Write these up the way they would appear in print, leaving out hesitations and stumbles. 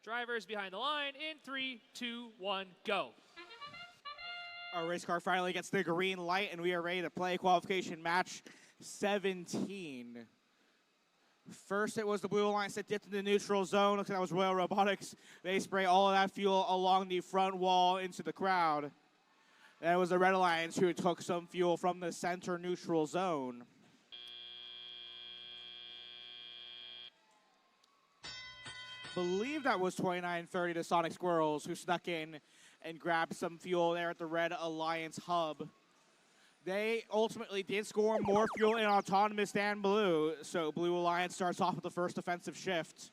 Drivers behind the line in 3, 2, 1, go. Our race car finally gets the green light, and we are ready to play qualification match 17. First, it was the Blue Alliance that dipped in the neutral zone. Looks like that was Royal Robotics. They spray all of that fuel along the front wall into the crowd. Then it was the Red Alliance who took some fuel from the center neutral zone. Believe that was 2930 to Sonic Squirrels, who snuck in and grabbed some fuel there at the Red Alliance hub. They ultimately did score more fuel in autonomous than Blue, so Blue Alliance starts off with the first offensive shift.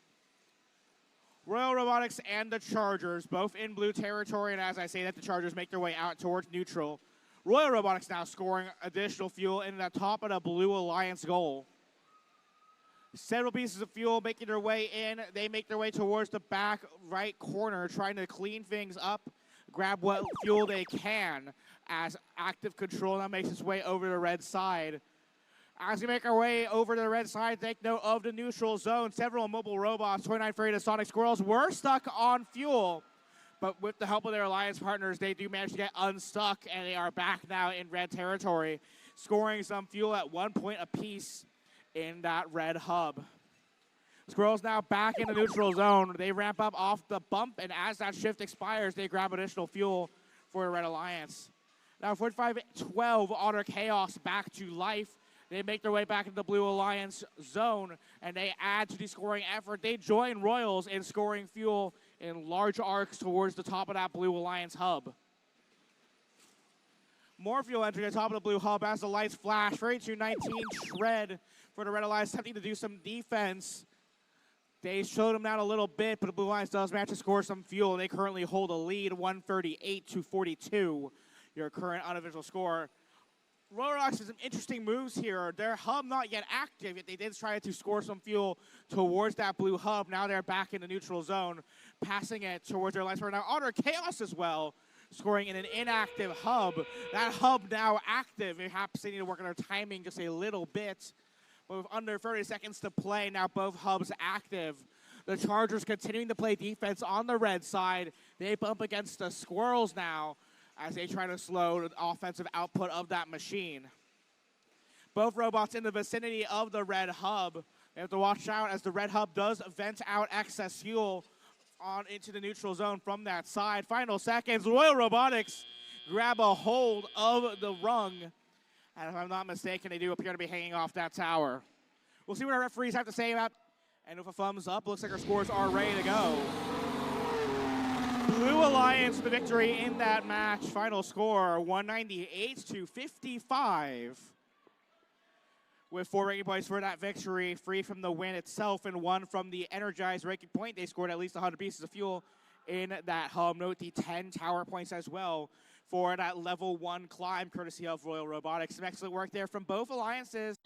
Royal Robotics and the Chargers, both in blue territory, and as I say that, the Chargers make their way out towards neutral. Royal Robotics now scoring additional fuel in the top of the Blue Alliance goal. Several pieces of fuel making their way in. They make their way towards the back right corner, trying to clean things up, grab what fuel they can, as active control now makes its way over the red side. As we make our way over to the red side, take note of the neutral zone. Several mobile robots, 2930 to Sonic Squirrels, were stuck on fuel. But with the help of their alliance partners, they do manage to get unstuck, and they are back now in red territory, scoring some fuel at 1 point apiece in that red hub. Squirrels now back in the neutral zone. They ramp up off the bump, and as that shift expires, they grab additional fuel for the Red Alliance. Now 45-12, Otter Chaos back to life. They make their way back into the Blue Alliance zone, and they add to the scoring effort. They join Royals in scoring fuel in large arcs towards the top of that Blue Alliance hub. More fuel entering the top of the Blue hub as the lights flash. 32-19 shred for the Red Alliance, attempting to do some defense. They slowed them down a little bit, but the Blue Alliance does manage to score some fuel. They currently hold a lead, 138-42, your current unofficial score. Royal Robotics has some interesting moves here. Their hub not yet active, yet they did try to score some fuel towards that blue hub. Now they're back in the neutral zone, passing it towards their alliance partner. Now Otter Chaos as well, scoring in an inactive hub. That hub now active. Perhaps they need to work on their timing just a little bit. But with under 30 seconds to play, now both hubs active. The Chargers continuing to play defense on the red side. They bump against the Squirrels now as they try to slow the offensive output of that machine. Both robots in the vicinity of the red hub. They have to watch out as the red hub does vent out excess fuel on into the neutral zone from that side. Final seconds, Royal Robotics grab a hold of the rung. And if I'm not mistaken, they do appear to be hanging off that tower. We'll see what our referees have to say about it. And with a thumbs up, looks like our scores are ready to go. Blue Alliance the victory in that match. Final score, 198-55. With 4 ranking points for that victory, 3 from the win itself and 1 from the energized ranking point. They scored at least 100 pieces of fuel in that hub. Note the 10 tower points as well for that level 1 climb, courtesy of Royal Robotics. Some excellent work there from both alliances.